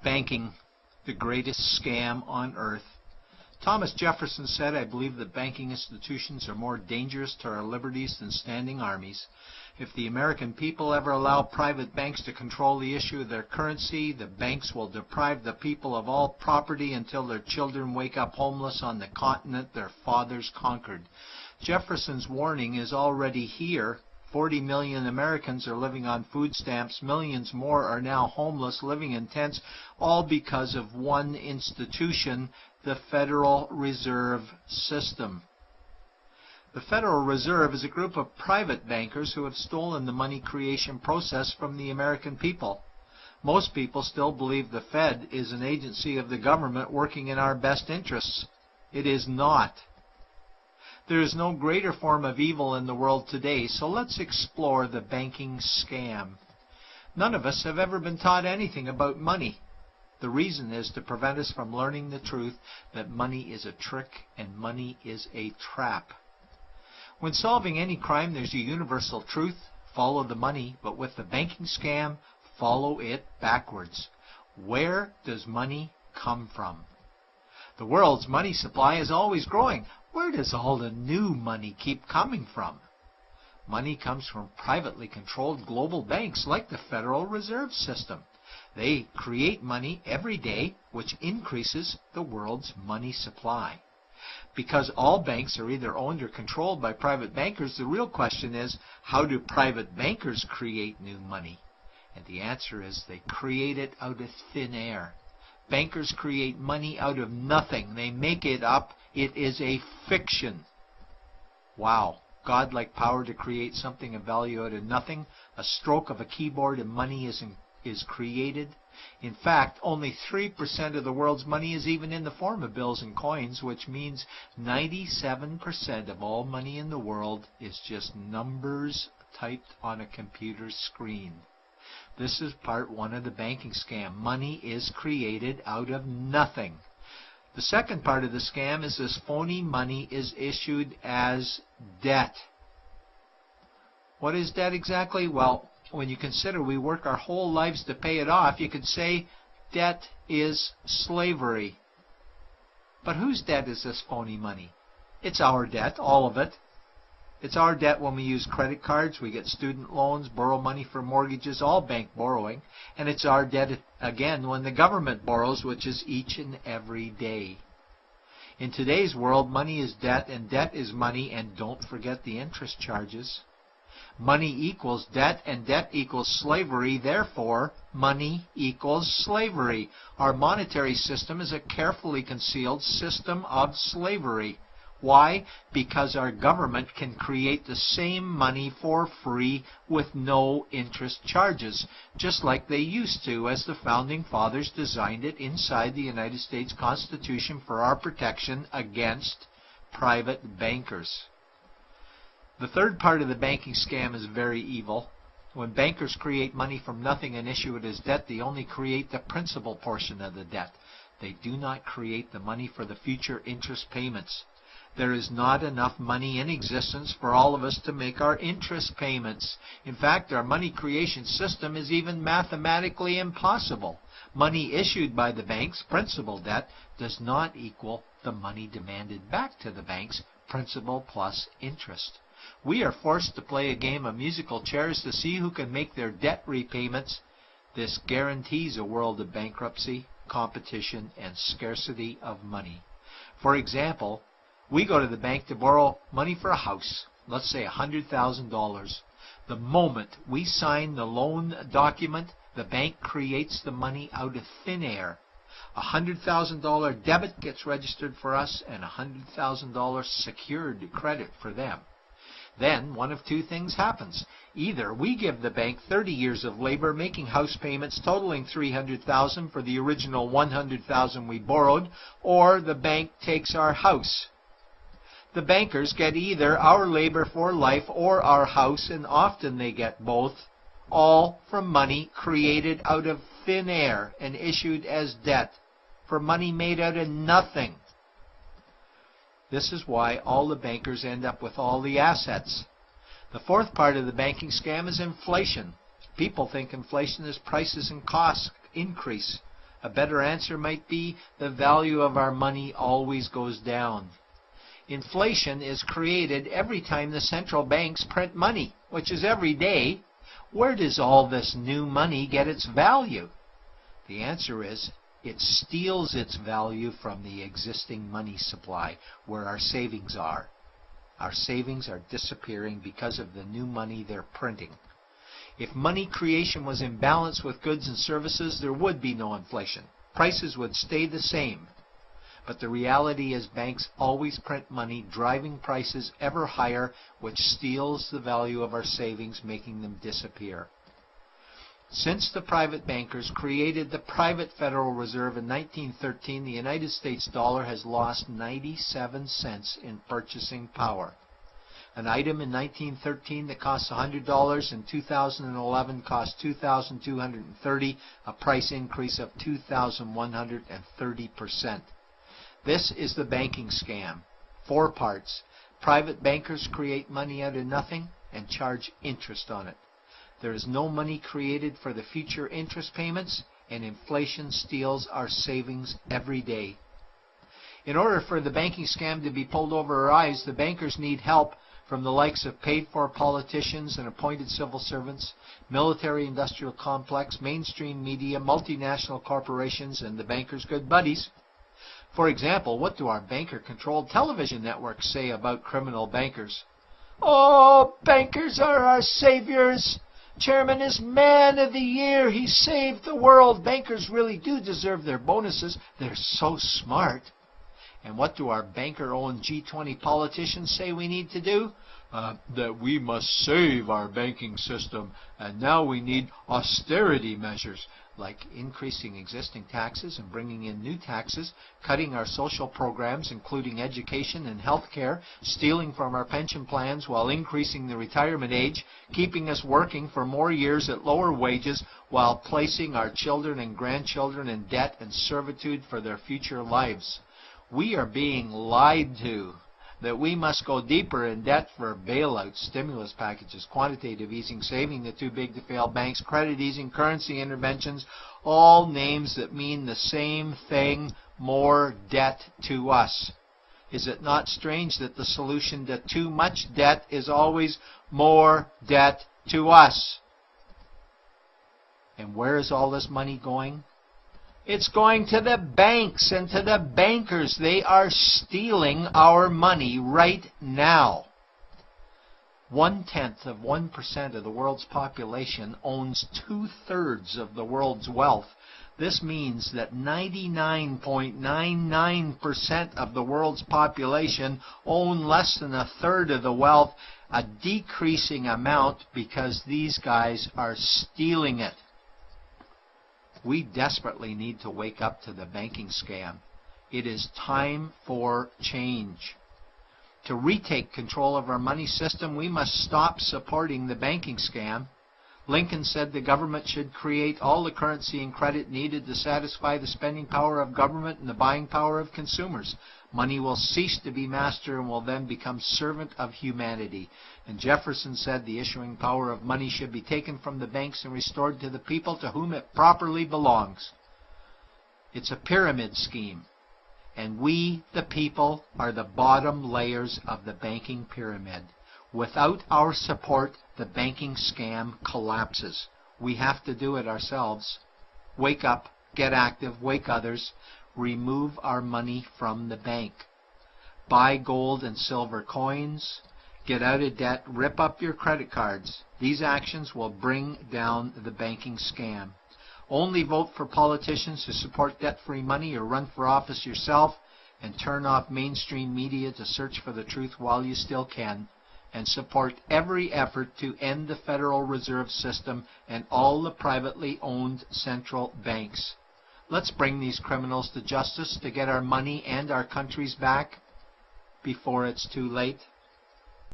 Banking, the greatest scam on earth. Thomas Jefferson said, "I believe that banking institutions are more dangerous to our liberties than standing armies. If the American people ever allow private banks to control the issue of their currency, the banks will deprive the people of all property until their children wake up homeless on the continent their fathers conquered." Jefferson's warning is already here. 40 million Americans are living on food stamps. Millions more are now homeless, living in tents, all because of one institution, the Federal Reserve System. The Federal Reserve is a group of private bankers who have stolen the money creation process from the American people. Most people still believe the Fed is an agency of the government working in our best interests. It is not. There is no greater form of evil in the world today, so let's explore the banking scam. None of us have ever been taught anything about money. The reason is to prevent us from learning the truth that money is a trick and money is a trap. When solving any crime, there's a universal truth: follow the money, but with the banking scam, follow it backwards. Where does money come from? The world's money supply is always growing. Where does all the new money keep coming from? Money comes from privately controlled global banks like the Federal Reserve System. They create money every day, which increases the world's money supply. Because all banks are either owned or controlled by private bankers, the real question is, how do private bankers create new money? And the answer is they create it out of thin air. Bankers create money out of nothing. They make it up. It is a fiction. Wow. Godlike power to create something of value out of nothing. A stroke of a keyboard and money is created. In fact, only 3% of the world's money is even in the form of bills and coins, which means 97% of all money in the world is just numbers typed on a computer screen. This is part one of the banking scam. Money is created out of nothing. The second part of the scam is this phony money is issued as debt. What is debt exactly? Well, when you consider we work our whole lives to pay it off, you could say debt is slavery. But whose debt is this phony money? It's our debt, all of it. It's our debt when we use credit cards, we get student loans, borrow money for mortgages, all bank borrowing. And it's our debt again when the government borrows, which is each and every day. In today's world, money is debt and debt is money, and don't forget the interest charges. Money equals debt and debt equals slavery, therefore money equals slavery. Our monetary system is a carefully concealed system of slavery. Why? Because our government can create the same money for free with no interest charges, just like they used to, as the Founding Fathers designed it inside the United States Constitution for our protection against private bankers. The third part of the banking scam is very evil. When bankers create money from nothing and issue it as debt, they only create the principal portion of the debt. They do not create the money for the future interest payments. There is not enough money in existence for all of us to make our interest payments. In fact, our money creation system is even mathematically impossible. Money issued by the banks, principal debt, does not equal the money demanded back to the banks, principal plus interest. We are forced to play a game of musical chairs to see who can make their debt repayments. This guarantees a world of bankruptcy, competition, and scarcity of money. For example, we go to the bank to borrow money for a house, let's say $100,000. The moment we sign the loan document, the bank creates the money out of thin air. A $100,000 debit gets registered for us and a $100,000 secured credit for them. Then one of two things happens. Either we give the bank 30 years of labor making house payments totaling $300,000 for the original $100,000 we borrowed, or the bank takes our house. The bankers get either our labor for life or our house, and often they get both, all from money created out of thin air and issued as debt, for money made out of nothing. This is why all the bankers end up with all the assets. The fourth part of the banking scam is inflation. People think inflation is prices and costs increase. A better answer might be the value of our money always goes down. Inflation is created every time the central banks print money, which is every day. Where does all this new money get its value? The answer is it steals its value from the existing money supply, where our savings are. Our savings are disappearing because of the new money they're printing. If money creation was in balance with goods and services, there would be no inflation. Prices would stay the same. But the reality is banks always print money, driving prices ever higher, which steals the value of our savings, making them disappear. Since the private bankers created the private Federal Reserve in 1913, the United States dollar has lost 97 cents in purchasing power. An item in 1913 that cost $100 in 2011 cost $2,230, a price increase of 2,130%. This is the banking scam. 4 parts. Private bankers create money out of nothing and charge interest on it. There is no money created for the future interest payments, and inflation steals our savings every day. In order for the banking scam to be pulled over our eyes, the bankers need help from the likes of paid-for politicians and appointed civil servants, military-industrial complex, mainstream media, multinational corporations, and the bankers' good buddies. For example, what do our banker-controlled television networks say about criminal bankers? Oh, bankers are our saviors. Chairman is Man of the Year. He saved the world. Bankers really do deserve their bonuses. They're so smart. And what do our banker-owned G20 politicians say we need to do? That we must save our banking system, and now we need austerity measures, like increasing existing taxes and bringing in new taxes, cutting our social programs, including education and health care, stealing from our pension plans while increasing the retirement age, keeping us working for more years at lower wages while placing our children and grandchildren in debt and servitude for their future lives. We are being lied to that we must go deeper in debt for bailouts, stimulus packages, quantitative easing, saving the too big to fail banks, credit easing, currency interventions, all names that mean the same thing, more debt to us. Is it not strange that the solution to too much debt is always more debt to us? And where is all this money going? It's going to the banks and to the bankers. They are stealing our money right now. 0.1% of the world's population owns 2/3 of the world's wealth. This means that 99.99% of the world's population own less than 1/3 of the wealth, a decreasing amount because these guys are stealing it. We desperately need to wake up to the banking scam. It is time for change. To retake control of our money system, we must stop supporting the banking scam. Lincoln said the government should create all the currency and credit needed to satisfy the spending power of government and the buying power of consumers. Money will cease to be master and will then become servant of humanity. And Jefferson said the issuing power of money should be taken from the banks and restored to the people to whom it properly belongs. It's a pyramid scheme. And we, the people, are the bottom layers of the banking pyramid. Without our support, the banking scam collapses. We have to do it ourselves. Wake up, get active, wake others. Remove our money from the bank. Buy gold and silver coins. Get out of debt. Rip up your credit cards. These actions will bring down the banking scam. Only vote for politicians who support debt-free money, or run for office yourself, and turn off mainstream media to search for the truth while you still can. And support every effort to end the Federal Reserve System and all the privately owned central banks. Let's bring these criminals to justice to get our money and our countries back before it's too late.